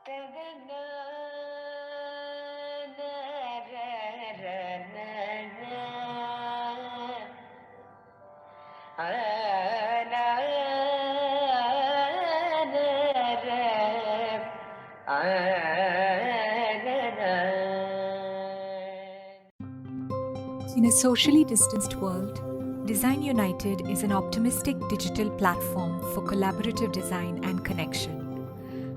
In a socially distanced world, Design United is an optimistic digital platform for collaborative design and connection.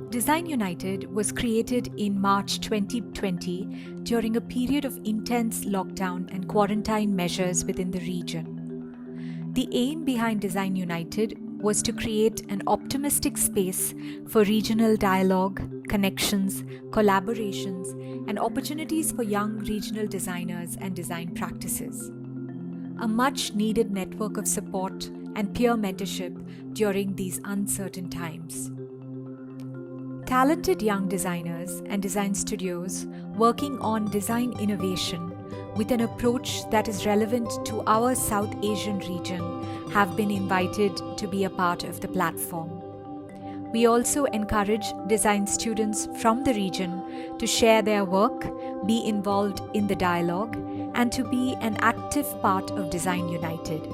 Design United was created in March 2020 during a period of intense lockdown and quarantine measures within the region. The aim behind Design United was to create an optimistic space for regional dialogue, connections, collaborations, and opportunities for young regional designers and design practices. A much needed network of support and peer mentorship during these uncertain times. Talented young designers and design studios working on design innovation with an approach that is relevant to our South Asian region have been invited to be a part of the platform. We also encourage design students from the region to share their work, be involved in the dialogue, and to be an active part of Design United.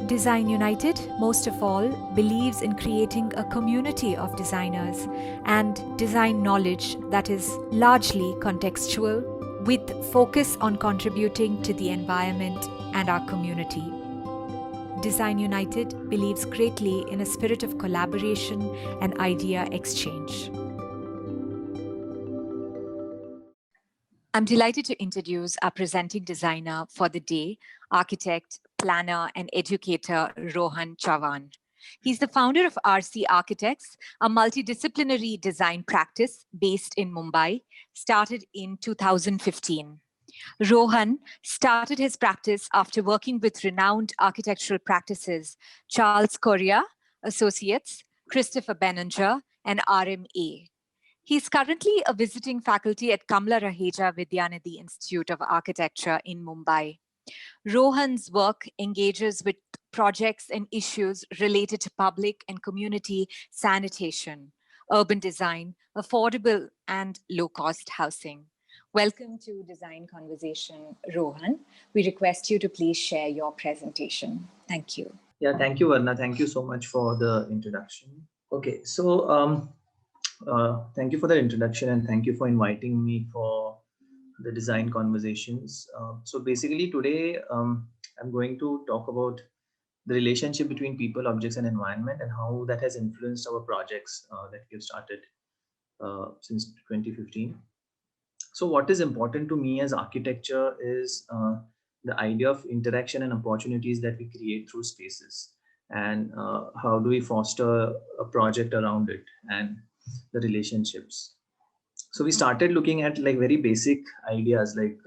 Design United, most of all, believes in creating a community of designers and design knowledge that is largely contextual, with focus on contributing to the environment and our community. Design United believes greatly in a spirit of collaboration and idea exchange. I'm delighted to introduce our presenting designer for the day, architect, planner, and educator, Rohan Chavan. He's the founder of RC Architects, a multidisciplinary design practice based in Mumbai, started in 2015. Rohan started his practice after working with renowned architectural practices Charles Correa, Associates, Christopher Benninger, and RMA. He's currently a visiting faculty at Kamla Raheja Vidyanidhi Institute of Architecture in Mumbai. Rohan's work engages with projects and issues related to public and community sanitation, urban design, affordable and low-cost housing. Welcome to Design Conversation, Rohan. We request you to please share your presentation. Thank you. Yeah, thank you, Varna. Thank you so much for the introduction. Okay, so thank you for the introduction and thank you for inviting me for the design conversations. So basically today I'm going to talk about the relationship between people, objects, and environment, and how that has influenced our projects that we've started since 2015. So what is important to me as architecture is the idea of interaction and opportunities that we create through spaces, and how do we foster a project around it and the relationships. So we started looking at like very basic ideas like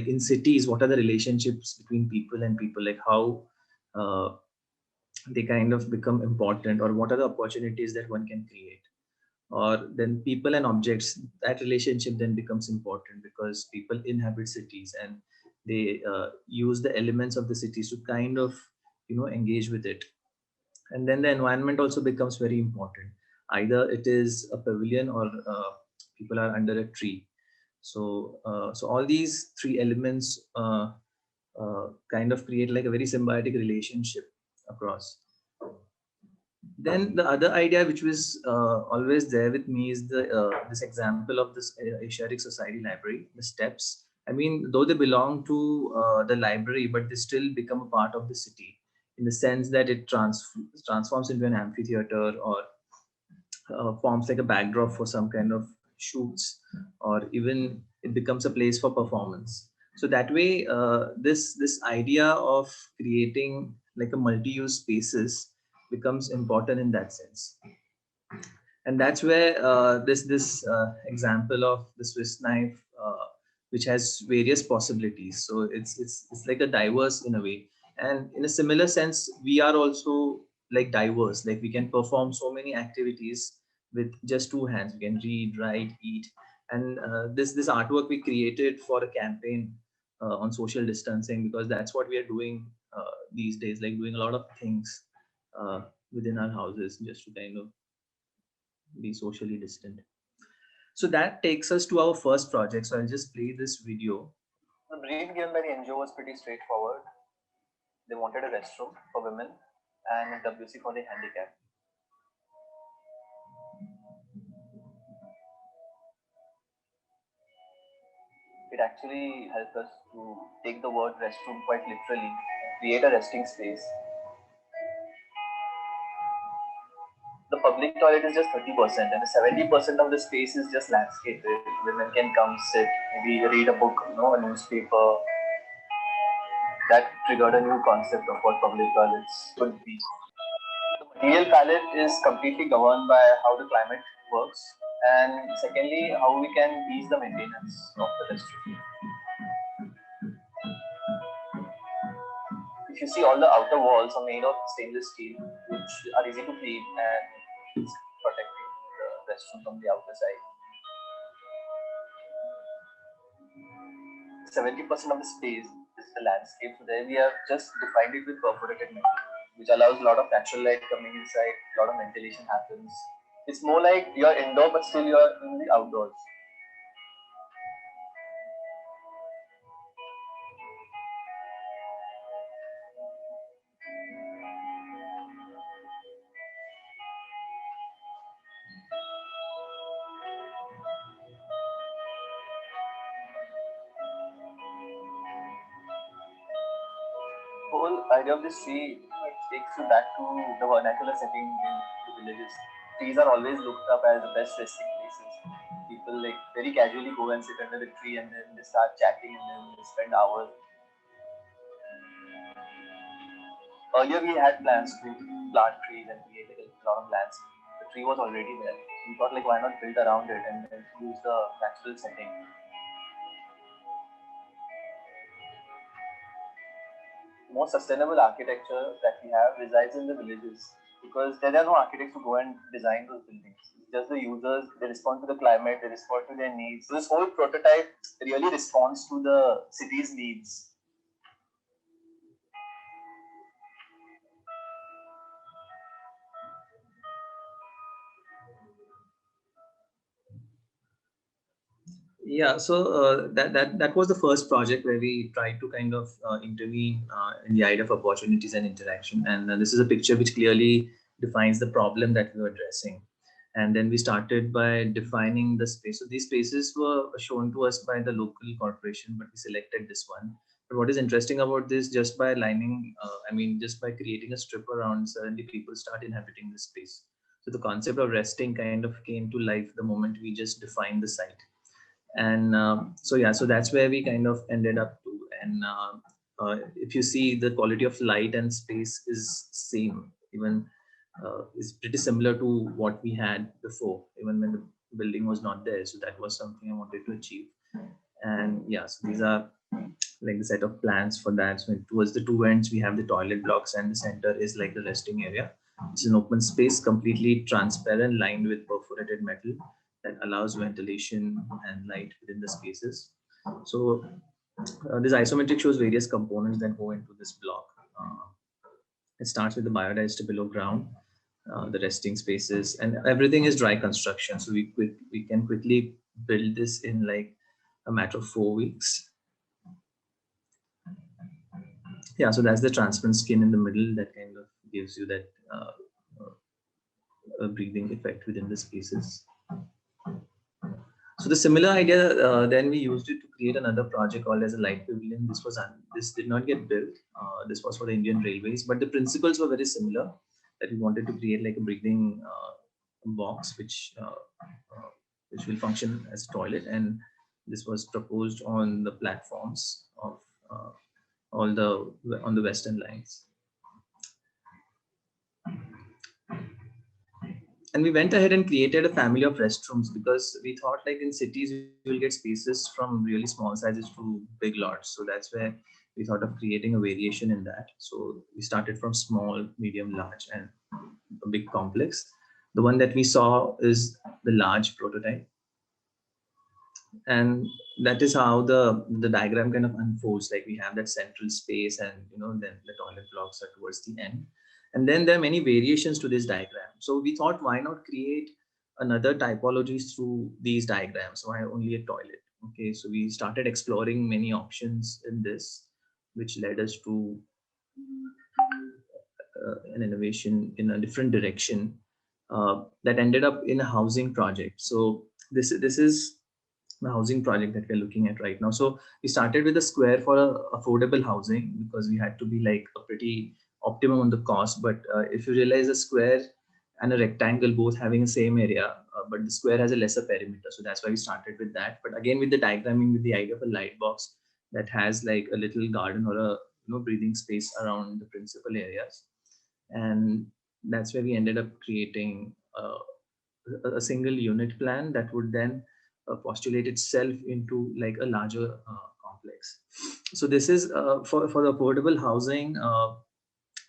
in cities, what are the relationships between people and people, like how they kind of become important, or what are the opportunities that one can create. Or then people and objects, that relationship then becomes important because people inhabit cities and they use the elements of the cities to kind of engage with it. And then the environment also becomes very important. Either it is a pavilion or people are under a tree. So all these three elements kind of create like a very symbiotic relationship across. Then the other idea which was always there with me is this example of this Asiatic Society library, the steps. I mean, though they belong to the library, but they still become a part of the city in the sense that it transforms into an amphitheater, or forms like a backdrop for some kind of shoots, or even it becomes a place for performance. So that way, this idea of creating like a multi-use spaces becomes important in that sense. And that's where this example of the Swiss knife, which has various possibilities. So it's like a diverse in a way, and in a similar sense, we are also like diverse. Like we can perform so many activities with just two hands. We can read, write, eat, and this artwork we created for a campaign on social distancing, because that's what we are doing these days, like doing a lot of things within our houses just to kind of be socially distant. So that takes us to our first project. So I'll just play this video. The brief given by the NGO was pretty straightforward. They wanted a restroom for women and a WC for the handicapped. It actually helped us to take the word restroom quite literally and create a resting space. The public toilet is just 30%, and the 70% of the space is just landscape where women can come sit, maybe read a book, a newspaper. That triggered a new concept of what public toilets could be. The material palette is completely governed by how the climate works, and secondly, how we can ease the maintenance of the restroom. If you see, all the outer walls are made of stainless steel, which are easy to clean and it's protecting the restroom from the outer side. 70% of the space is the landscape. So there we have just defined it with perforated metal, which allows a lot of natural light coming inside, a lot of ventilation happens. It's more like you're indoor, but still you're in the outdoors. Whole idea of this tree takes you back to the vernacular setting in the villages. Trees are always looked up as the best resting places. People like very casually go and sit under the tree and then they start chatting and then they spend hours. Earlier we had plans to plant trees and create a lot of landscape. The tree was already there. So we thought like why not build around it and then use the natural setting. Most sustainable architecture that we have resides in the villages because there are no architects to go and design those buildings. It's just the users, they respond to the climate, they respond to their needs. So this whole prototype really responds to the city's needs. Yeah, so that was the first project where we tried to kind of intervene in the idea of opportunities and interaction. And this is a picture which clearly defines the problem that we were addressing. And then we started by defining the space. So these spaces were shown to us by the local corporation, but we selected this one. But what is interesting about this, just by lining, just by creating a strip around, suddenly people start inhabiting the space. So the concept of resting kind of came to life the moment we just defined the site. And so that's where we kind of ended up to. And if you see, the quality of light and space is same, even is pretty similar to what we had before, even when the building was not there. So that was something I wanted to achieve. And yeah, so these are like the set of plans for that. So towards the two ends we have the toilet blocks, and the center is like the resting area. It's an open space, completely transparent, lined with perforated metal that allows ventilation and light within the spaces. So this isometric shows various components that go into this block. It starts with the biodigestor below ground, the resting spaces, and everything is dry construction. So we can quickly build this in like a matter of 4 weeks. Yeah, so that's the transparent skin in the middle that kind of gives you that breathing effect within the spaces. So the similar idea, then we used it to create another project called as a light pavilion. This did not get built. This was for the Indian Railways, but the principles were very similar. That we wanted to create like a breathing box, which will function as a toilet, and this was proposed on the platforms of on the Western lines. And we went ahead and created a family of restrooms because we thought like in cities you will get spaces from really small sizes to big lots. So that's where we thought of creating a variation in that. So we started from small, medium, large, and a big complex. The one that we saw is the large prototype. And that is how the diagram kind of unfolds. Like we have that central space, and then the toilet blocks are towards the end. And then there are many variations to this diagram. So we thought, why not create another typologies through these diagrams. Why only a toilet? Okay, so we started exploring many options in this, which led us to an innovation in a different direction that ended up in a housing project. So this is the housing project that we're looking at right now. So we started with a square for affordable housing because we had to be like a pretty optimum on the cost. But if you realize a square and a rectangle both having the same area, but the square has a lesser perimeter. So that's why we started with that. But again, with the diagramming, with the idea of a light box that has like a little garden or a breathing space around the principal areas. And that's where we ended up creating a single unit plan that would then postulate itself into like a larger complex. So this is for the affordable housing.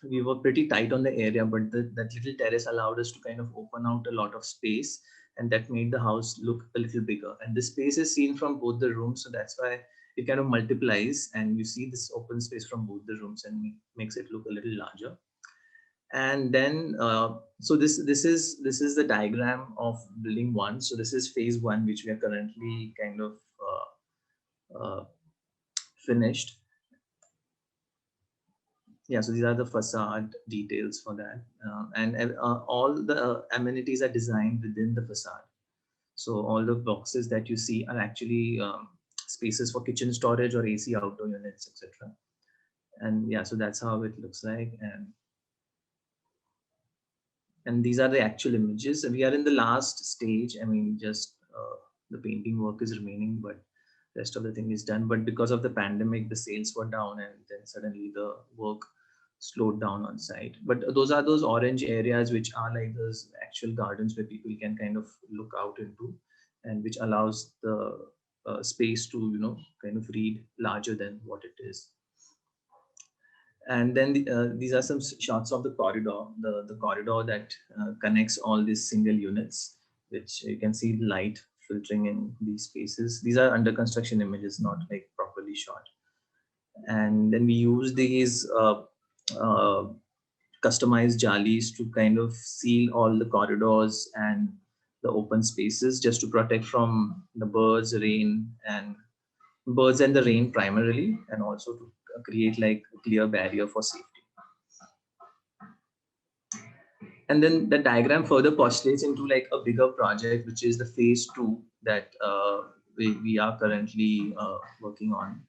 We were pretty tight on the area, but that little terrace allowed us to kind of open out a lot of space, and that made the house look a little bigger. And this space is seen from both the rooms, so that's why it kind of multiplies, and you see this open space from both the rooms and makes it look a little larger. And then so this is the diagram of building one. So this is phase one, which we are currently kind of finished. Yeah, so these are the facade details for that, and all the amenities are designed within the facade. So all the boxes that you see are actually spaces for kitchen storage or AC outdoor units, etc. And yeah, so that's how it looks like. And these are the actual images. And we are in the last stage. I mean, just the painting work is remaining, but rest of the thing is done. But because of the pandemic, the sales were down, and then suddenly the work slowed down on site. But those are those orange areas which are like those actual gardens where people can kind of look out into, and which allows the space to kind of read larger than what it is. And then these are some shots of the corridor, the corridor that connects all these single units, which you can see the light filtering in these spaces. These are under construction images, not like properly shot. And then we use these customized jalis to kind of seal all the corridors and the open spaces, just to protect from the birds, rain, and birds and the rain primarily, and also to create like a clear barrier for safety. And then the diagram further postulates into like a bigger project, which is the phase two that we are currently working on.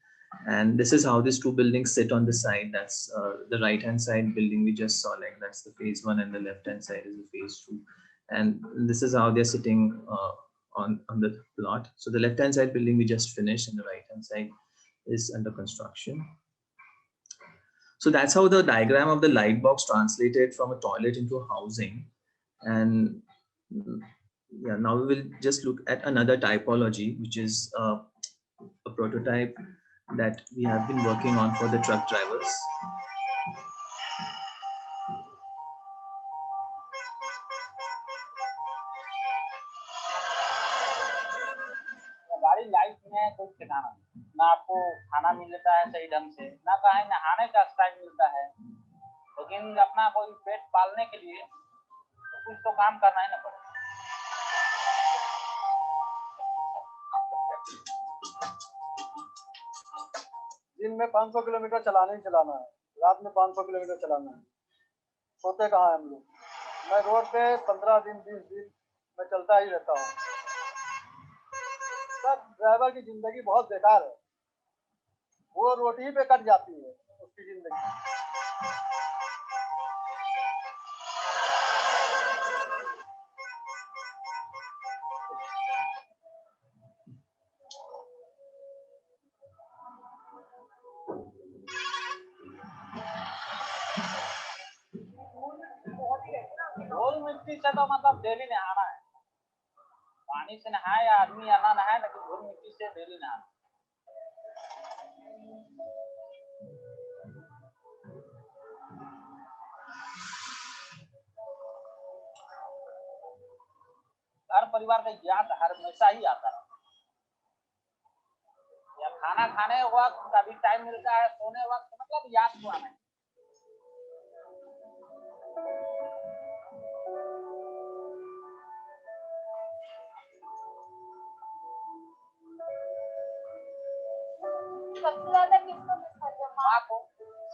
And this is how these two buildings sit on the side. That's the right hand side building we just saw, like that's the phase one, and the left hand side is the phase two. And this is how they're sitting on the plot. So the left hand side building we just finished, and the right hand side is under construction. So that's how the diagram of the light box translated from a toilet into a housing. And yeah, now we will just look at another typology, which is a prototype that we have been working on for the truck drivers. गाड़ी life में कुछ ठिकाना ना, आपको खाना मिलता है सही ढंग से, ना कहीं नहाने का स्टाइल मिलता है, लेकिन अपना कोई पेट पालने के लिए तो कुछ तो काम करना ही ना पड़ेगा। दिन में 500 किलोमीटर चलाना ही चलाना है, रात में 500 किलोमीटर चलाना है, सोते कहाँ हम लोग। मैं रोड पे 15 दिन 20 दिन मैं चलता ही रहता हूँ। सब ड्राइवर की जिंदगी बहुत बेकार है, वो रोटी पे कट जाती है उसकी जिंदगी। धूल मिट्टी से तो मतलब डेली नहाना है, पानी से नहाए या आदमी या ना नहाए, लेकिन धूल मिट्टी से डेली नहाना। हर परिवार का याद हमेशा ही आता है, या खाना खाने वक्त कभी टाइम मिलता है, सोने वक्त, मतलब याद तो आना है। सबसे ज्यादा किसको मिस करते हो? माँ को,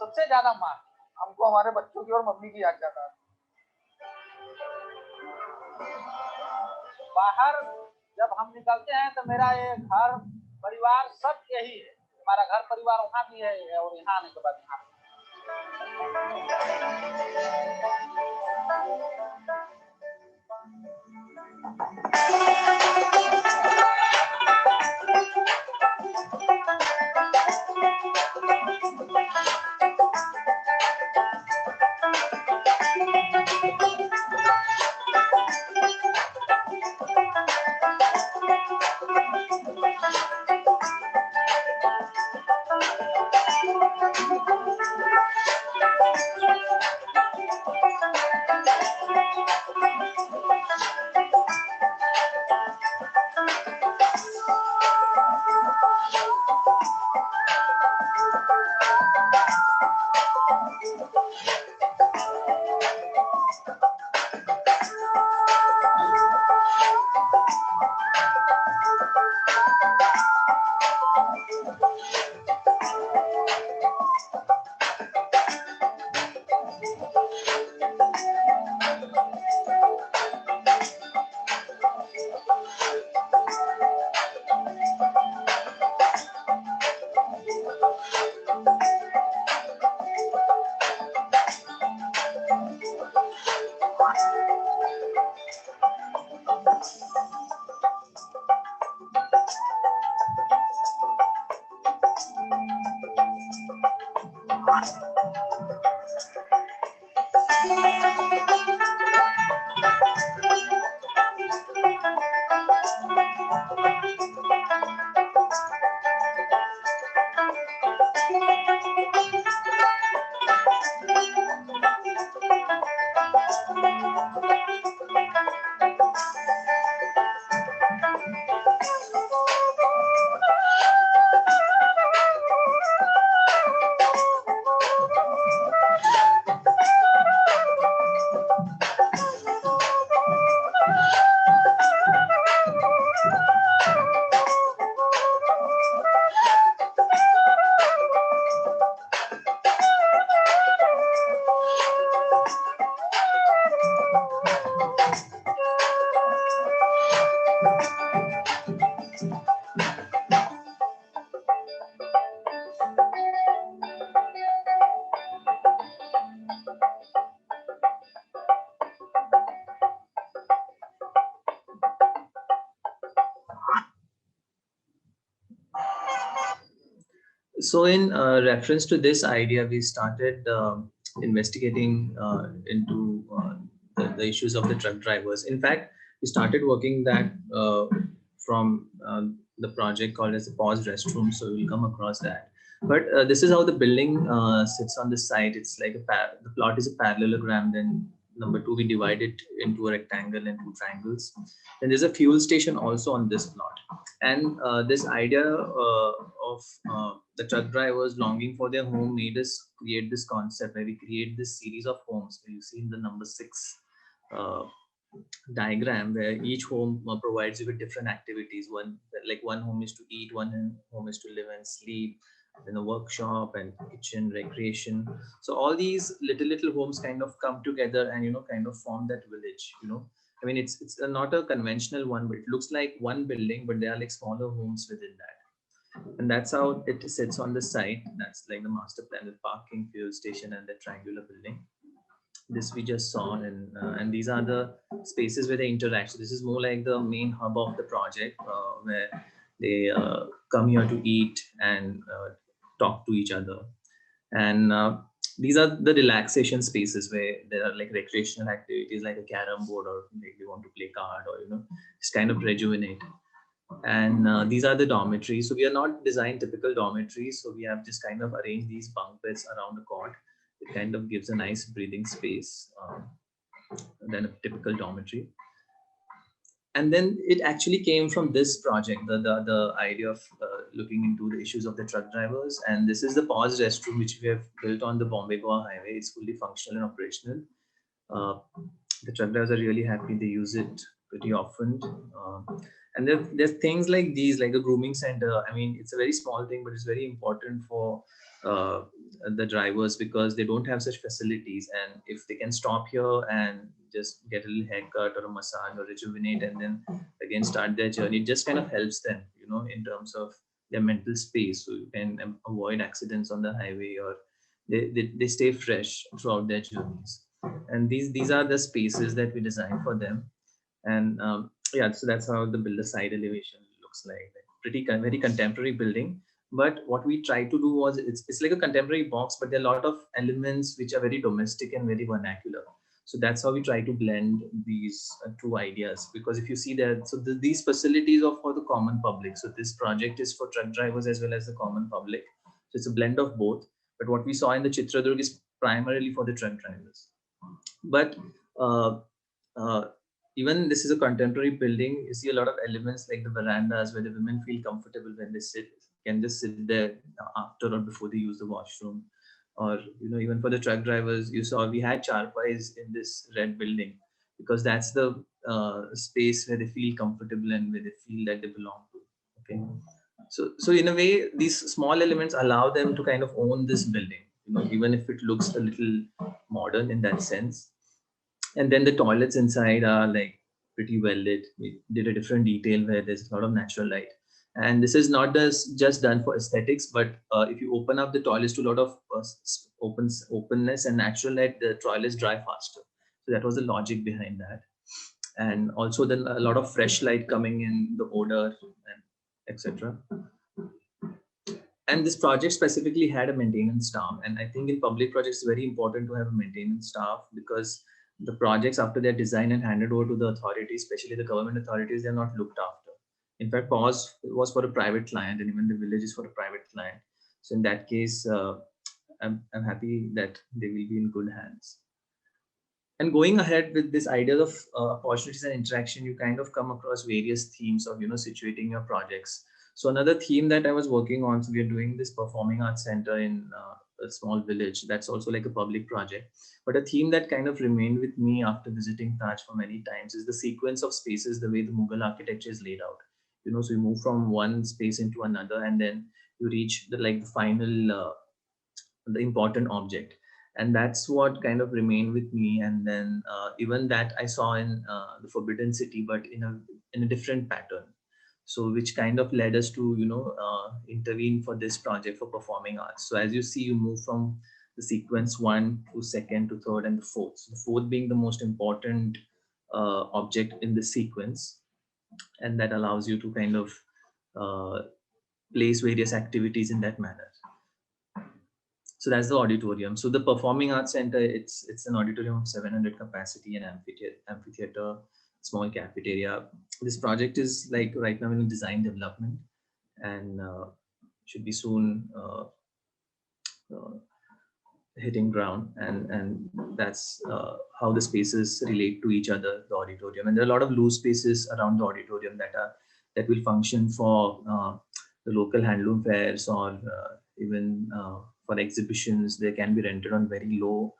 सबसे ज्यादा माँ। हमको हमारे बच्चों की और मम्मी की याद ज्यादा आती है। बाहर जब हम निकलते हैं तो मेरा ये घर परिवार सब यही है। हमारा घर परिवार वहाँ भी है और यहाँ आने के बाद यहाँ। So in reference to this idea, we started investigating into the issues of the truck drivers. In fact, we started working that from the project called as the paused restroom. So we'll come across that. But this is how the building sits on the site. It's like the plot is a parallelogram. Then number two, we divide it into a rectangle and two triangles. And there's a fuel station also on this plot. And this idea of the truck drivers longing for their home made us create this concept where we create this series of homes where you see in the number 6 diagram, where each home provides you with different activities. One home is to eat, one home is to live and sleep, then a workshop and kitchen, recreation. So all these little homes kind of come together and kind of form that village. I mean, it's not a conventional one, but it looks like one building, but there are like smaller homes within that. And that's how it sits on the site. That's like the master plan with parking, fuel station, and the triangular building. This we just saw, and these are the spaces where they interact. So this is more like the main hub of the project, where they come here to eat and talk to each other. And these are the relaxation spaces where there are like recreational activities like a carom board, or like they want to play card, or just kind of rejuvenate. And these are the dormitories. So we are not designed typical dormitories. So we have just kind of arranged these bunk beds around the court. It kind of gives a nice breathing space than a typical dormitory. And then it actually came from this project, the idea of looking into the issues of the truck drivers. And this is the paused restroom which we have built on the Bombay-Goa highway. It's fully functional and operational. The truck drivers are really happy. They use it pretty often. And there's things like these, like a grooming center. I mean, it's a very small thing, but it's very important for uh, the drivers because they don't have such facilities. And if they can stop here and just get a little haircut or a massage or rejuvenate and then again start their journey, it just kind of helps them, you know, in terms of their mental space. So you can avoid accidents on the highway, or they stay fresh throughout their journeys. And these are the spaces that we design for them. And yeah, so that's how the builder side elevation looks like pretty very contemporary building. But what we try to do was it's like a contemporary box, but there are a lot of elements which are very domestic and very vernacular. So that's how we try to blend these two ideas. Because if you see that, so these facilities are for the common public. So this project is for truck drivers as well as the common public. So it's a blend of both. But what we saw in the Chitradurg is primarily for the truck drivers. But uh, uh, even this is a contemporary building, you see a lot of elements like the verandas where the women feel comfortable when they can just sit there after or before they use the washroom. Or, you know, even for the truck drivers, you saw we had charpais in this red building because that's the space where they feel comfortable and where they feel that they belong to. Okay. So in a way, these small elements allow them to kind of own this building, you know, even if it looks a little modern in that sense. And then the toilets inside are like pretty well lit. We did a different detail where there's a lot of natural light. And this is not just done for aesthetics, but if you open up the toilets to a lot of openness and natural light, the toilets dry faster. So that was the logic behind that. And also then a lot of fresh light coming in, the odor and etc. And this project specifically had a maintenance staff. And I think in public projects, it's very important to have a maintenance staff because the projects after they're designed and handed over to the authorities, especially the government authorities, they're not looked after. In fact, PAUSE was for a private client and even the village is for a private client. So in that case, I'm happy that they will be in good hands. And going ahead with this idea of opportunities and interaction, you kind of come across various themes of, you know, situating your projects. So another theme that I was working on, so we are doing this performing arts center in a small village. That's also like a public project. But a theme that kind of remained with me after visiting Taj for many times is the sequence of spaces, the way the Mughal architecture is laid out. You know, so you move from one space into another, and then you reach the final, the important object. And that's what kind of remained with me. And then even that I saw in the Forbidden City, but in a different pattern. So which kind of led us to, you know, intervene for this project for performing arts. So as you see, you move from the sequence 1 to 2nd to 3rd and the 4th. So the 4th being the most important object in the sequence, and that allows you to kind of place various activities in that manner. So that's the auditorium. So the Performing Arts Center, it's an auditorium of 700 capacity and amphitheater, small cafeteria. This project is like right now in design development and should be soon hitting ground. And that's how the spaces relate to each other, the auditorium. And there are a lot of loose spaces around the auditorium that will function for the local handloom fairs or even for exhibitions. They can be rented on very low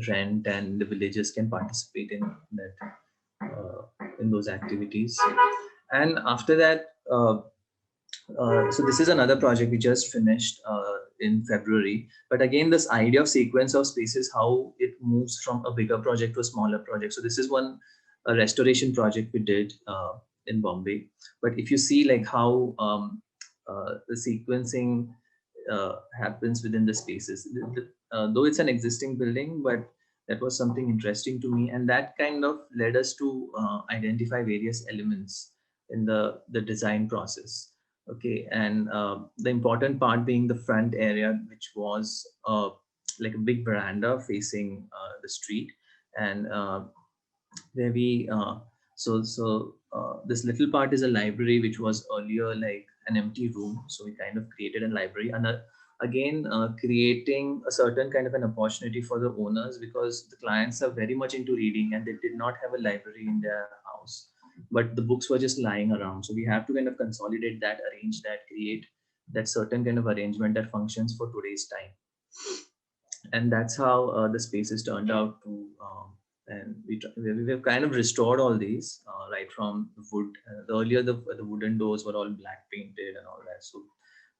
rent, and the villagers can participate in that in those activities. And after that, so this is another project we just finished in February. But again, this idea of sequence of spaces, how it moves from a bigger project to a smaller project. So this is a restoration project we did in Bombay. But if you see like how the sequencing happens within the spaces, though it's an existing building, but that was something interesting to me. And that kind of led us to identify various elements in the design process. Okay, and the important part being the front area, which was like a big veranda facing the street, and where we this little part is a library, which was earlier like an empty room. So we kind of created a library, and again creating a certain kind of an opportunity for the owners, because the clients are very much into reading and they did not have a library in their house, but the books were just lying around. So we have to kind of consolidate that, arrange that, create that certain kind of arrangement that functions for today's time. And that's how the spaces turned out to And we've kind of restored all these, right from the wood. Earlier, the wooden doors were all black painted and all that. So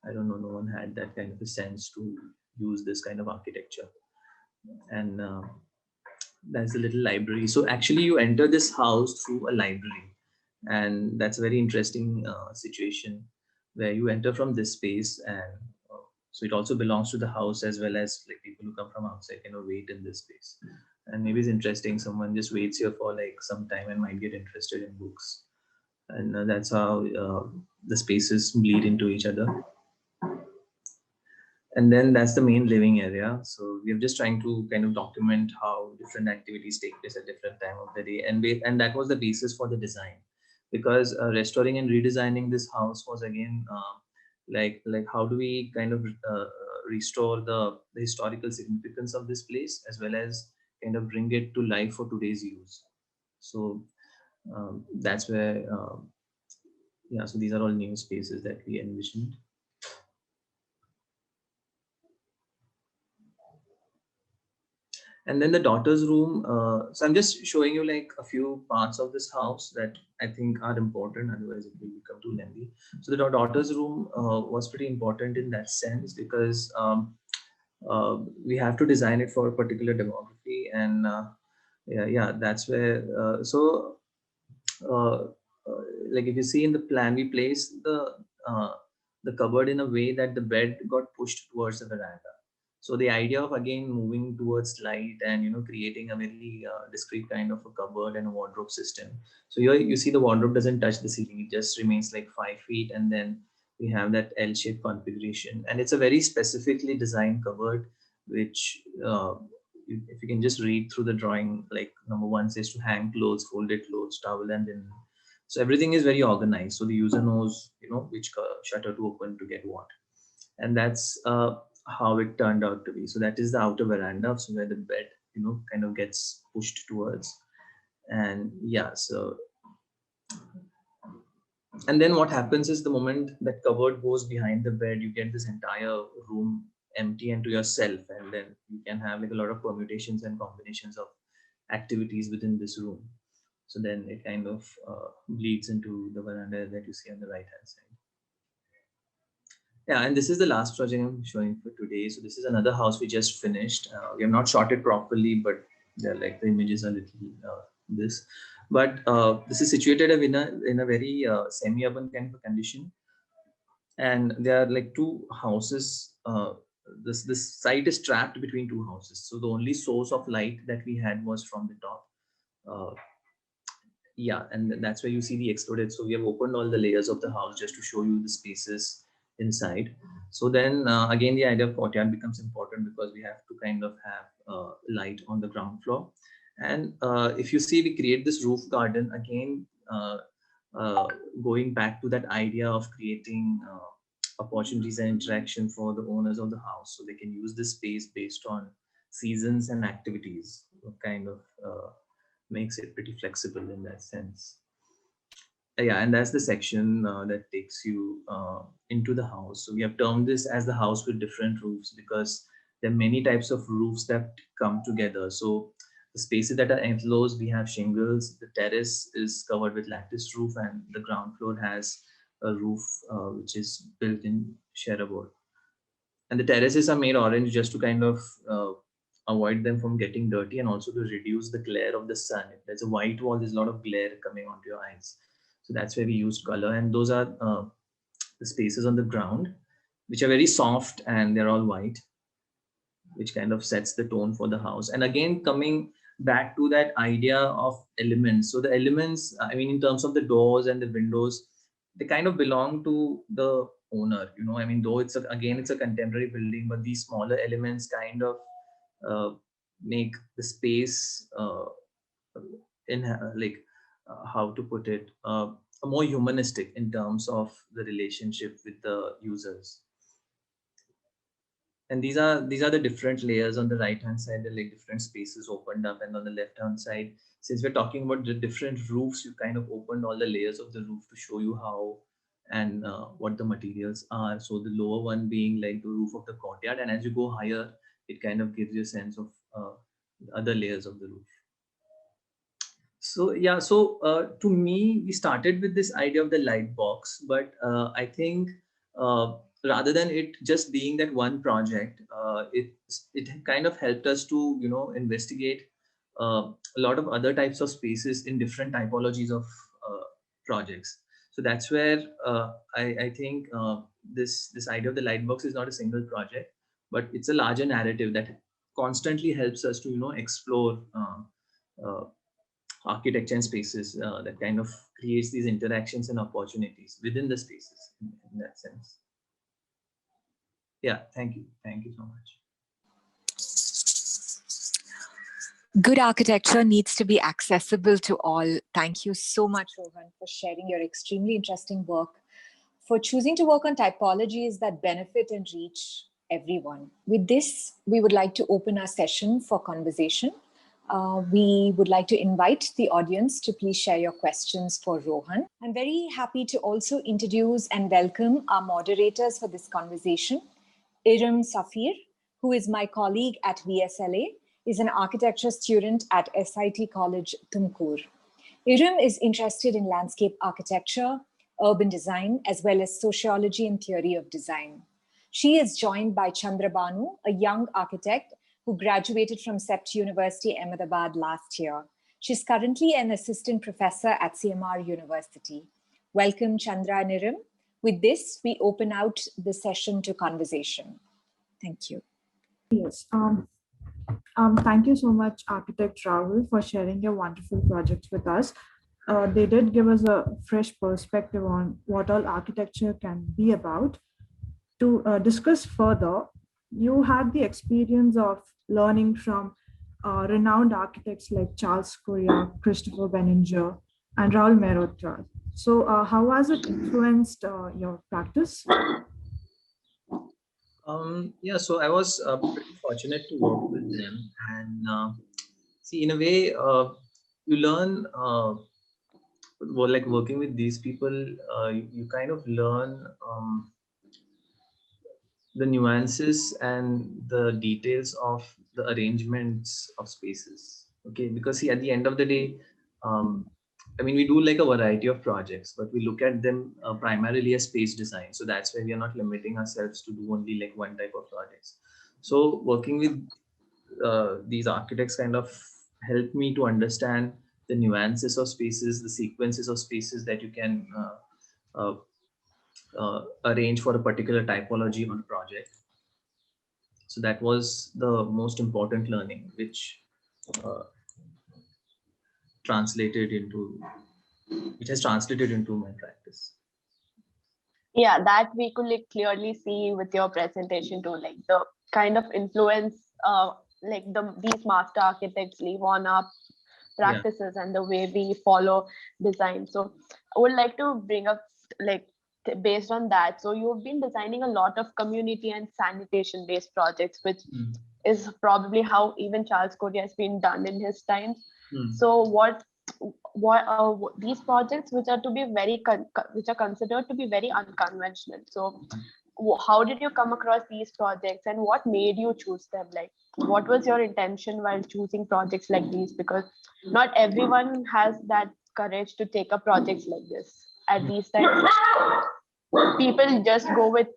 I don't know, no one had that kind of a sense to use this kind of architecture. And there's a little library. So actually, you enter this house through a library, and that's a very interesting situation where you enter from this space, and so it also belongs to the house as well as like people who come from outside wait in this space. And maybe it's interesting, someone just waits here for like some time and might get interested in books, and that's how the spaces bleed into each other. And then that's the main living area. So we're just trying to kind of document how different activities take place at different time of the day, and that was the basis for the design, because restoring and redesigning this house was again like how do we kind of restore the historical significance of this place as well as kind of bring it to life for today's use. So that's where yeah, so these are all new spaces that we envisioned. And then the daughter's room. So I'm just showing you like a few parts of this house that I think are important. Otherwise, it will become too lengthy. So the daughter's room was pretty important in that sense because we have to design it for a particular demography, and yeah, that's where. Uh, like if you see in the plan, we placed the cupboard in a way that the bed got pushed towards the veranda. So the idea of again moving towards light and creating a very discrete kind of a cupboard and a wardrobe system. So here you see the wardrobe doesn't touch the ceiling; it just remains like 5 feet, and then we have that L-shaped configuration, and it's a very specifically designed cupboard, which if you can just read through the drawing, like number one says to hang clothes, folded clothes, towel, and then so everything is very organized. So the user knows which shutter to open to get what, and that's how it turned out to be. So that is the outer veranda, so where the bed kind of gets pushed towards, and yeah, so and then what happens is the moment that cupboard goes behind the bed, you get this entire room empty and to yourself, and then you can have like a lot of permutations and combinations of activities within this room. So then it kind of bleeds into the veranda that you see on the right hand side. Yeah, and this is the last project I'm showing for today. So this is another house we just finished. We have not shot it properly, but they're like the images are little this. But this is situated in a very semi-urban kind of a condition, and there are like two houses. This site is trapped between two houses, so the only source of light that we had was from the top. Uh, yeah, and that's where you see the exploded. So we have opened all the layers of the house just to show you the spaces inside. So then again, the idea of courtyard becomes important because we have to kind of have light on the ground floor. And if you see, we create this roof garden again, going back to that idea of creating opportunities and interaction for the owners of the house, so they can use this space based on seasons and activities. Kind of makes it pretty flexible in that sense. Yeah, and that's the section that takes you into the house. So we have termed this as the house with different roofs because there are many types of roofs that come together. So the spaces that are enclosed, we have shingles. The terrace is covered with lattice roof, and the ground floor has a roof which is built in sherwood. And the terraces are made orange just to kind of avoid them from getting dirty and also to reduce the glare of the sun. If there's a white wall, there's a lot of glare coming onto your eyes. So that's where we used color. And those are the spaces on the ground, which are very soft and they're all white, which kind of sets the tone for the house. And again, coming back to that idea of elements. So the elements, I mean, in terms of the doors and the windows, they kind of belong to the owner. I mean, though again it's a contemporary building, but these smaller elements kind of make the space in like how to put it, more humanistic in terms of the relationship with the users. And these are the different layers. On the right hand side, they're like different spaces opened up, and on the left hand side, since we're talking about the different roofs, you kind of opened all the layers of the roof to show you how and what the materials are. So the lower one being like the roof of the courtyard, and as you go higher, it kind of gives you a sense of other layers of the roof. So yeah, so to me, we started with this idea of the light box, but I think rather than it just being that one project, it kind of helped us to investigate a lot of other types of spaces in different typologies of projects. So that's where I think this idea of the light box is not a single project, but it's a larger narrative that constantly helps us to explore. Uh, Architecture and spaces that kind of creates these interactions and opportunities within the spaces in that sense. Yeah, thank you so much. Good architecture needs to be accessible to all. Thank you so much, Rohan, for sharing your extremely interesting work, for choosing to work on typologies that benefit and reach everyone. With this, we would like to open our session for conversation. We would like to invite the audience to please share your questions for Rohan. I'm very happy to also introduce and welcome our moderators for this conversation. Iram Safir, who is my colleague at VSLA, is an architecture student at SIT College, Tumkur. Iram is interested in landscape architecture, urban design, as well as sociology and theory of design. She is joined by Chandrabanu, a young architect who graduated from CEPT University, Ahmedabad last year. She's currently an assistant professor at CMR University. Welcome, Chandra and Iram. With this, we open out the session to conversation. Thank you. Yes. Thank you so much, Architect Rahul, for sharing your wonderful projects with us. They did give us a fresh perspective on what all architecture can be about. To discuss further, you had the experience of learning from renowned architects like Charles Correa, Christopher Benninger, and Rahul Mehrotra. So how has it influenced your practice? Yeah, so I was pretty fortunate to work with them, and see, in a way, you learn. Well, like working with these people, you kind of learn the nuances and the details of the arrangements of spaces. Okay, because see, at the end of the day, I mean, we do like a variety of projects, but we look at them primarily as space design. So that's why we are not limiting ourselves to do only like one type of projects. So working with these architects kind of helped me to understand the nuances of spaces, the sequences of spaces that you can arrange for a particular typology on a project. So that was the most important learning, which uh, has translated into my practice. Yeah, that we could like clearly see with your presentation too, like the kind of influence like these master architects leave on our practices and the way we follow design. So I would like to bring up like based on that. So you've been designing a lot of community and sanitation based projects, which is probably how even Charles Correa has been done in his times. So what these projects which are to be which are considered to be very unconventional. So how did you come across these projects and what made you choose them? Like, what was your intention while choosing projects like these? Because not everyone has that courage to take up projects like this at these times. People just go with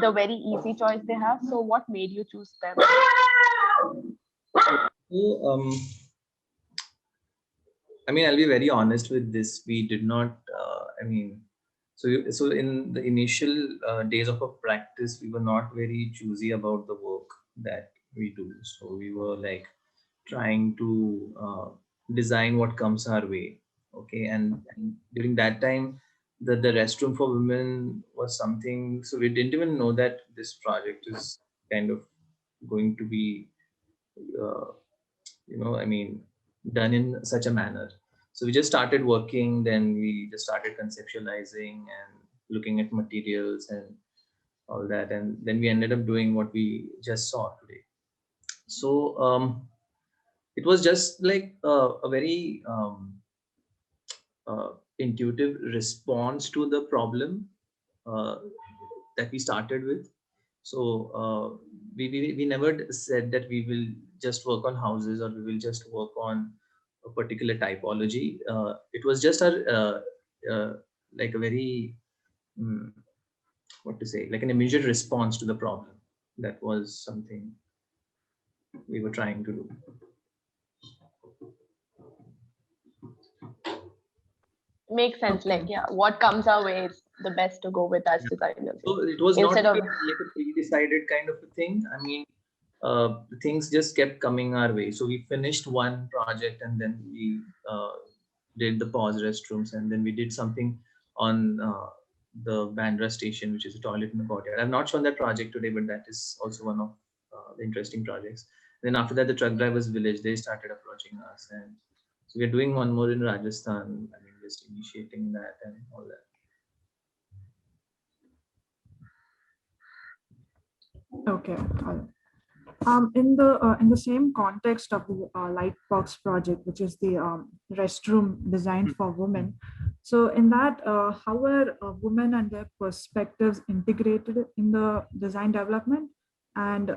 the very easy choice they have. So what made you choose them? I mean, I'll be very honest with this. We did not, so in the initial days of our practice, we were not very choosy about the work that we do. So we were like trying to design what comes our way. Okay. And during that time, the restroom for women was something, so we didn't even know that this project is kind of going to be, done in such a manner. So we just started working, then we just started conceptualizing and looking at materials and all that. And then we ended up doing what we just saw today. So it was just like a very intuitive response to the problem that we started with. So we never said that we will just work on houses or we will just work on a particular typology. It was just a like a very what to say, like an immediate response to the problem. That was something we were trying to do. Makes sense. Like, yeah, what comes our way is the best to go with as designers. So it was Instead not of like a pre-decided kind of a thing. I mean, things just kept coming our way. So we finished one project, and then we did the pause restrooms, and then we did something on the Bandra station, which is a toilet in the courtyard. I've not shown that project today, but that is also one of the interesting projects. Then after that, the truck drivers village, they started approaching us, and so we're doing one more in Rajasthan. I mean, just initiating that and all that. Okay. In the same context of the Lightbox project, which is the restroom designed for women. So in that, how were women and their perspectives integrated in the design development? And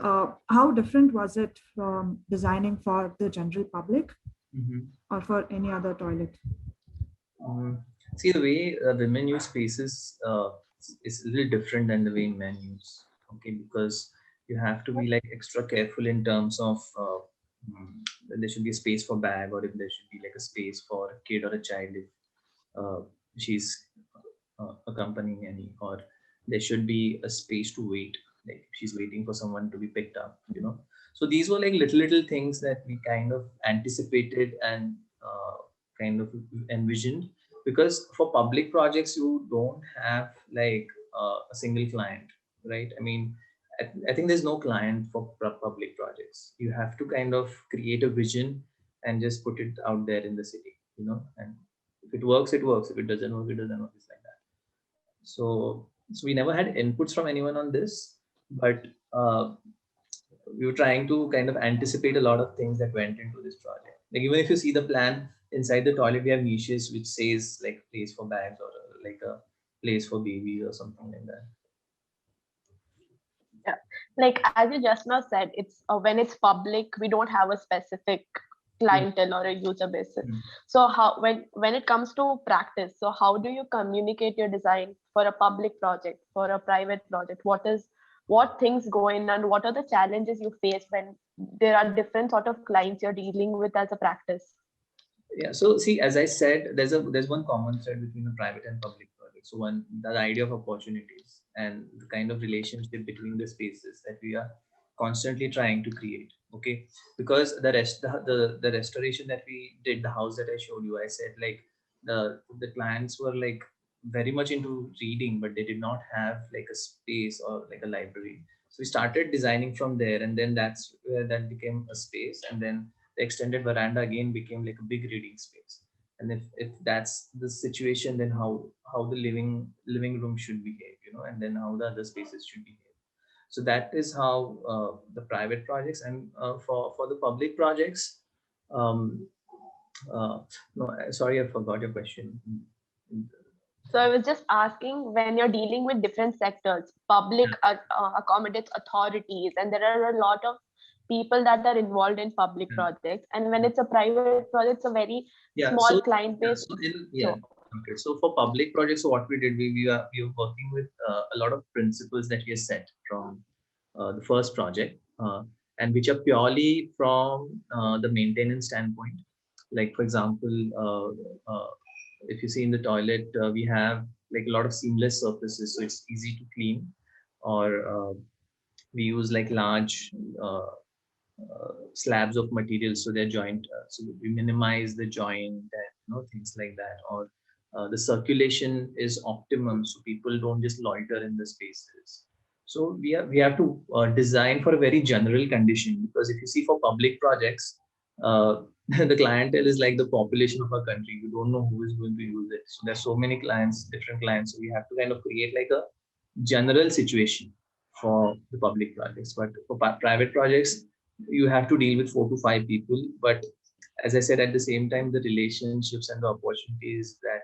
how different was it from designing for the general public or for any other toilet? See, the way women use spaces is a little different than the way men use. Okay, because you have to be like extra careful in terms of there should be a space for bag, or if there should be like a space for a kid or a child if she's accompanying any, or there should be a space to wait, like if she's waiting for someone to be picked up, you know. So these were like little things that we kind of anticipated and kind of envisioned, because for public projects you don't have like a single client, right? I mean, I think there's no client for public projects. You have to kind of create a vision and just put it out there in the city, you know, and if it works, it works. If it doesn't work, it doesn't work. It's like that. So we never had inputs from anyone on this, but we were trying to kind of anticipate a lot of things that went into this project. Like even if you see the plan inside the toilet, we have niches which says like place for bags, or like a place for babies or something like that. Yeah, like as you just now said, it's when it's public, we don't have a specific clientele or a user base. So how when it comes to practice, so how do you communicate your design for a public project, for a private project? What things go in, and what are the challenges you face when there are different sort of clients you're dealing with as a practice? Yeah, so see, as I said, there's one common thread between the private and public projects. So one, the idea of opportunities and the kind of relationship between the spaces that we are constantly trying to create. Okay, because the restoration that we did, the house that I showed you, I said like the clients were like very much into reading, but they did not have like a space or like a library. So we started designing from there, and then that's where that became a space, and then the extended veranda again became like a big reading space. And if that's the situation, then how the living room should behave, you know, and then how the other spaces should behave. So that is how the private projects, and for the public projects, um, no, sorry, I forgot your question. So I was just asking, when you're dealing with different sectors, public accommodates authorities, and there are a lot of people that are involved in public projects. And when it's a private project, it's a very small client base. Okay. So for public projects, so what we did, we were working with a lot of principles that we have set from the first project, and which are purely from the maintenance standpoint. Like for example, if you see in the toilet, we have like a lot of seamless surfaces, so it's easy to clean, or we use like large slabs of material, so they're joint, so we minimize the joint and things like that, or the circulation is optimum, so people don't just loiter in the spaces. So we have to design for a very general condition, because if you see for public projects, the clientele is like the population of our country. You don't know who is going to use it. So there's so many clients, different clients. So we have to kind of create like a general situation for the public projects. But for private projects, you have to deal with 4 to 5 people. But as I said, at the same time, the relationships and the opportunities that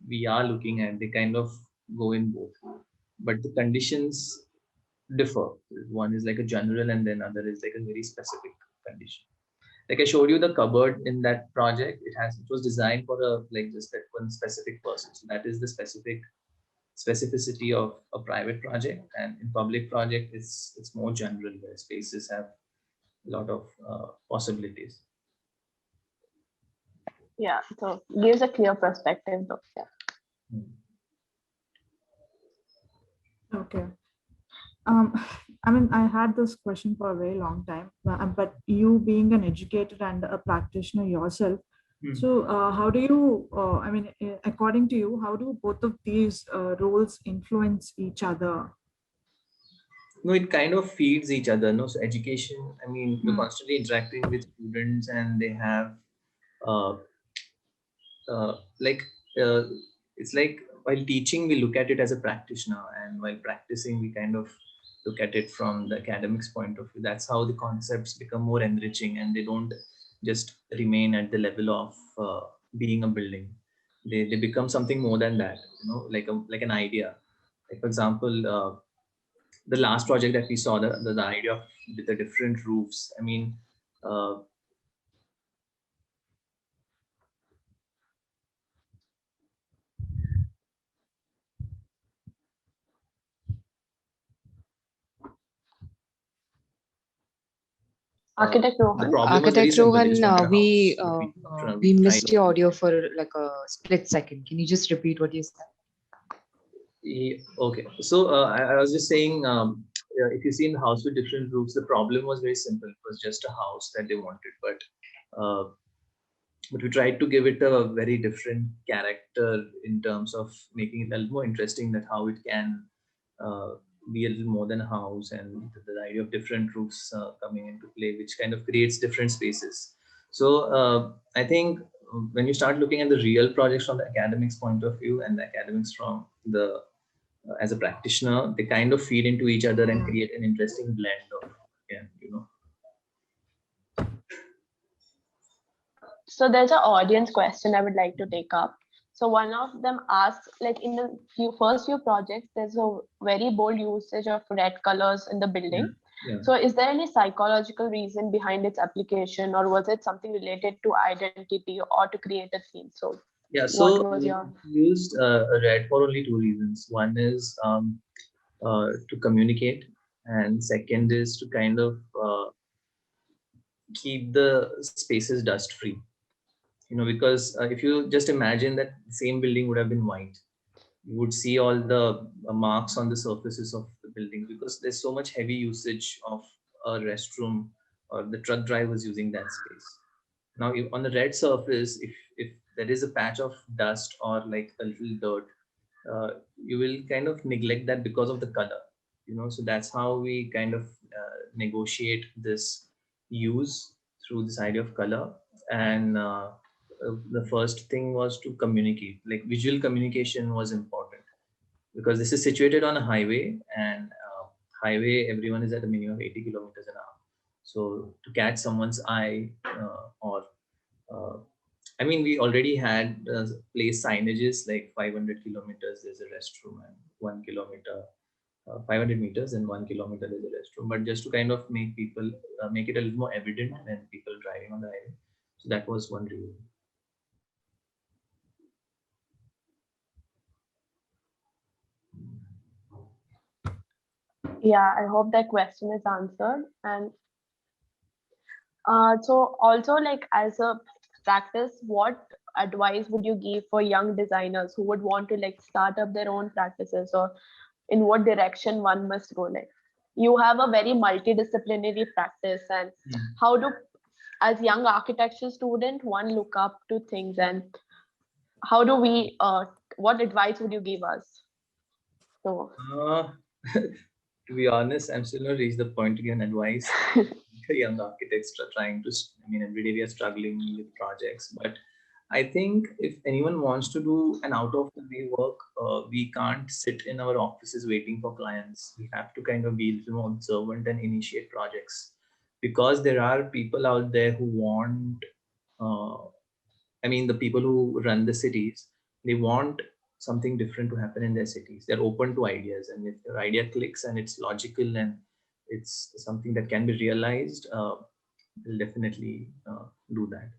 we are looking at, they kind of go in both. But the conditions differ. One is like a general, and then other is like a very specific condition. like I showed you the cupboard in that project. It was designed for just that one specific person. So that is the specificity of a private project, and in public project, it's more general, where spaces have a lot of possibilities. Yeah, so gives a clear perspective though. Yeah. Okay. I mean, I had this question for a very long time, but you being an educator and a practitioner yourself, so how do you, I mean, according to you, how do both of these roles influence each other? No, it kind of feeds each other. No, so education, I mean, you're constantly interacting with students, and they have like it's like while teaching, we look at it as a practitioner, and while practicing, we kind of look at it from the academics point of view. That's how the concepts become more enriching, and they don't just remain at the level of being a building. They become something more than that, like an idea. Like, for example, the last project that we saw, the idea of the different roofs. I mean, Architect Rohan. The problem was very Architect simple. They Rohan, just wanted a we house. we missed tried- your audio for like a split second. Can you just repeat what you said? Okay, so I was just saying, if you see in the house with different roofs, the problem was very simple. It was just a house that they wanted, but we tried to give it a very different character in terms of making it a little more interesting, that how it can be a little more than a house, and the idea of different roofs coming into play, which kind of creates different spaces. So I think when you start looking at the real projects from the academics point of view, and the academics from the as a practitioner, they kind of feed into each other and create an interesting blend of, So there's an audience question I would like to take up. So one of them asks, like in the first few projects, there's a very bold usage of red colors in the building. Yeah. So is there any psychological reason behind its application, or was it something related to identity or to create a theme? So yeah, so what was we your... used red for only two reasons. One is to communicate, and second is to kind of keep the spaces dust free. Because if you just imagine that the same building would have been white, you would see all the marks on the surfaces of the building, because there's so much heavy usage of a restroom, or the truck drivers using that space. Now, on the red surface, if there is a patch of dust or like a little dirt, you will kind of neglect that because of the color. So that's how we kind of negotiate this use through this idea of color. And the first thing was to communicate. Like, visual communication was important, because this is situated on a highway, and highway, everyone is at a minimum of 80 kilometers an hour. So to catch someone's eye, or I mean, we already had place signages like 500 kilometers there's a restroom, and 1 kilometer, 500 meters and 1 kilometer there's a restroom. But just to kind of make people make it a little more evident when people driving on the highway. So that was one reason. Yeah, I hope that question is answered. And so also, like, as a practice, what advice would you give for young designers who would want to like start up their own practices, or in what direction one must go? Like, you have a very multidisciplinary practice, and how do, as young architecture student, one look up to things, and how do we what advice would you give us? So to be honest, I'm still not reached the point to give an advice. Young architects are trying to, I mean, every day we are struggling with projects, but I think if anyone wants to do an out of the way work, we can't sit in our offices waiting for clients. We have to kind of be a little more observant and initiate projects, because there are people out there who want, I mean, the people who run the cities, they want something different to happen in their cities. They're open to ideas, and if your idea clicks and it's logical and it's something that can be realized, we'll definitely do that.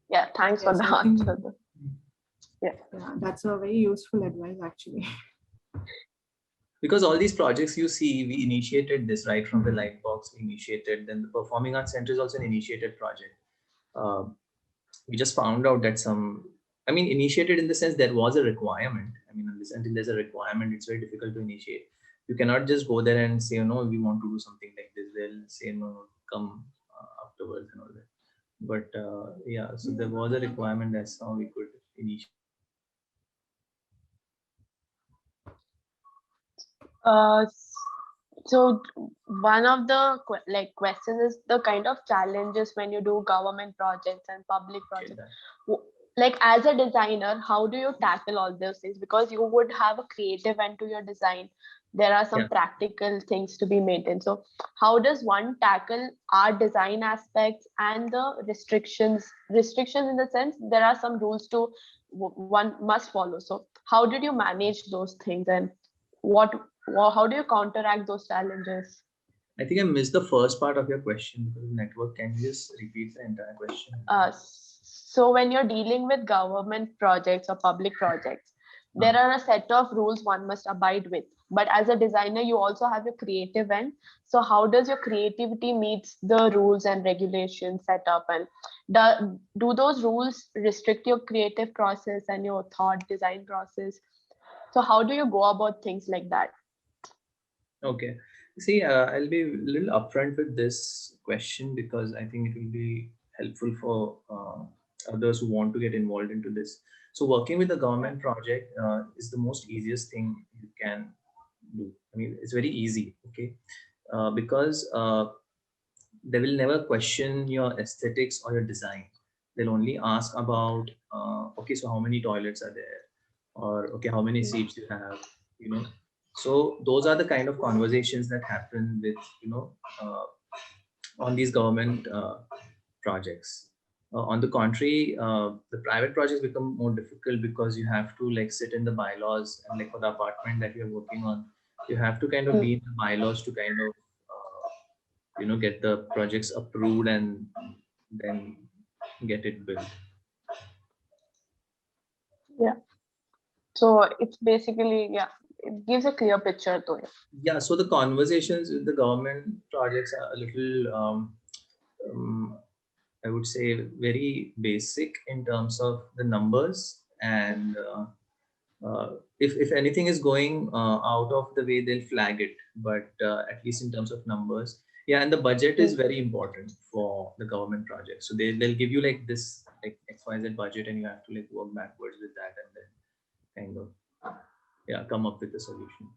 Yeah, thanks for Yes, the I think, answer. Yeah. yeah, that's a very useful advice actually. Because all these projects you see, we initiated this right from the Lightbox. We initiated, then the Performing Arts Center is also an initiated project. We just found out that initiated in the sense there was a requirement. Until there's a requirement, it's very difficult to initiate. You cannot just go there and say, no, we want to do something like this. They'll say, no, come afterwards and all that. But yeah, so there was a requirement. That's how we could initiate. So one of the questions is the kind of challenges when you do government projects and public projects. Like as a designer, how do you tackle all those things? Because you would have a creative end to your design. There are some practical things to be maintained. So how does one tackle art design aspects and the restrictions? Restrictions in the sense there are some rules to one must follow. So how did you manage those things, and how do you counteract those challenges? I think I missed the first part of your question because of network. Can you just repeat the entire question? So when you're dealing with government projects or public projects, there are a set of rules one must abide with. But as a designer, you also have your creative end. So how does your creativity meets the rules and regulations set up? And do those rules restrict your creative process and your thought design process? So how do you go about things like that? Okay. See, I'll be a little upfront with this question because I think it will be helpful for others who want to get involved into this. So working with a government project is the most easiest thing you can do. It's very easy, okay? Because they will never question your aesthetics or your design. They'll only ask about, okay, so how many toilets are there? Or, okay, how many seats you have, So those are the kind of conversations that happen with, on these government projects. On the contrary, the private projects become more difficult because you have to sit in the bylaws, and for the apartment that you're working on, you have to kind of be in the bylaws to kind of, get the projects approved and then get it built. Yeah. So it's basically, it gives a clear picture to it. Yeah, so the conversations with the government projects are a little, I would say, very basic in terms of the numbers. And if anything is going out of the way, they'll flag it. But at least in terms of numbers, and the budget is very important for the government project. So they'll give you this XYZ budget, and you have to work backwards with that, and then kind of come up with a solution.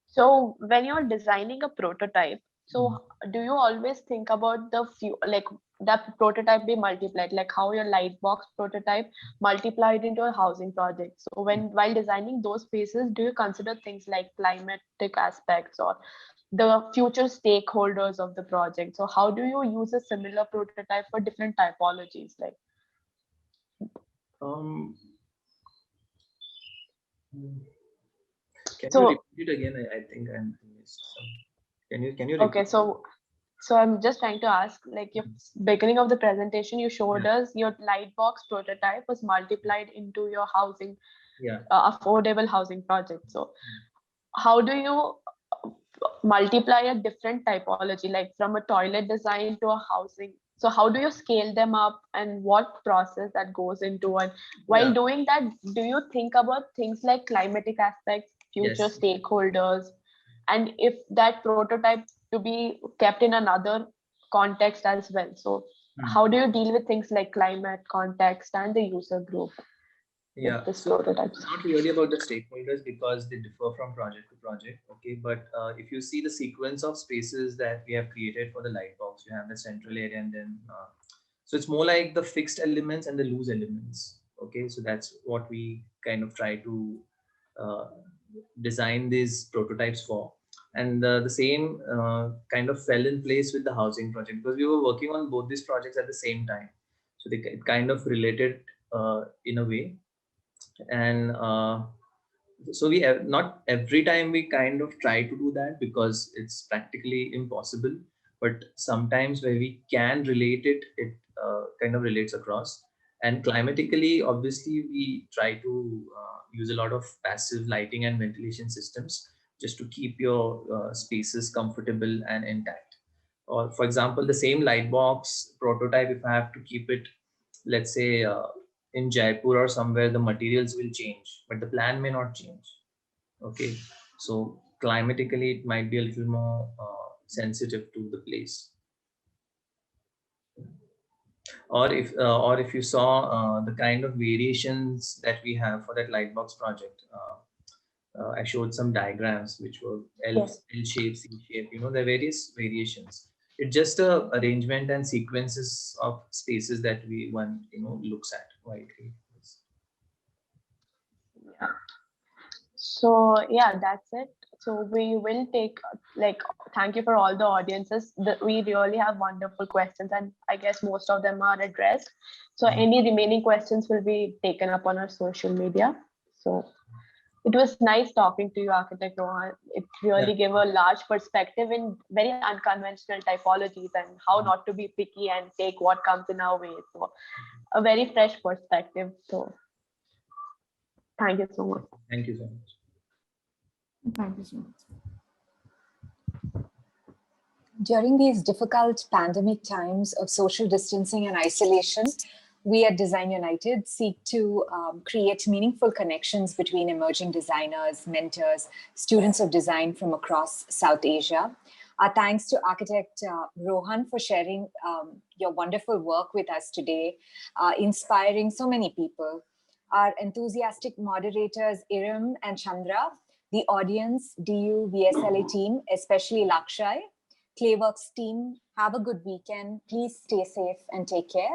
So when you're designing a prototype, so do you always think about that prototype be multiplied, like how your Lightbox prototype multiplied into a housing project? So while designing those spaces, do you consider things like climatic aspects or the future stakeholders of the project? So how do you use a similar prototype for different typologies? Can you repeat it again? I think I missed some. Can you repeat? Okay, so I'm just trying to ask, your beginning of the presentation, you showed us your Lightbox prototype was multiplied into your housing, affordable housing project. So how do you multiply a different typology, like from a toilet design to a housing? So how do you scale them up, and what process that goes into it? While doing that, do you think about things like climatic aspects, future stakeholders, and if that prototype to be kept in another context as well? So how do you deal with things like climate context and the user group? So it's not really about the stakeholders because they differ from project to project. Okay, but if you see the sequence of spaces that we have created for the Lightbox, you have the central area, and then so it's more like the fixed elements and the loose elements. Okay, so that's what we kind of try to design these prototypes for. And the same kind of fell in place with the housing project because we were working on both these projects at the same time. So they kind of related in a way. And So we have not every time we kind of try to do that because it's practically impossible, but sometimes where we can relate it, it kind of relates across. And climatically, obviously, we try to use a lot of passive lighting and ventilation systems just to keep your spaces comfortable and intact. Or for example, the same light box prototype, if I have to keep it, let's say in Jaipur or somewhere, the materials will change, but the plan may not change. Okay, so climatically, it might be a little more sensitive to the place. Or if you saw the kind of variations that we have for that lightbox project, I showed some diagrams which were L shape, C shape. You know, there are various variations. It's just a arrangement and sequences of spaces that one looks at widely. Yeah. So yeah, that's it. So we will take thank you for all the audiences. We really have wonderful questions, and I guess most of them are addressed. So any remaining questions will be taken up on our social media. So it was nice talking to you, Architect Rohan. It really gave a large perspective in very unconventional typologies and how not to be picky and take what comes in our way. So a very fresh perspective. So thank you so much. Thank you so much. Thank you so much. During these difficult pandemic times of social distancing and isolation, we at Design United seek to create meaningful connections between emerging designers, mentors, students of design from across South Asia. Our thanks to Architect Rohan for sharing your wonderful work with us today, inspiring so many people. Our enthusiastic moderators, Iram and Chandra, the audience, DU, VSLA team, especially Lakshay, Clayworks team, have a good weekend. Please stay safe and take care.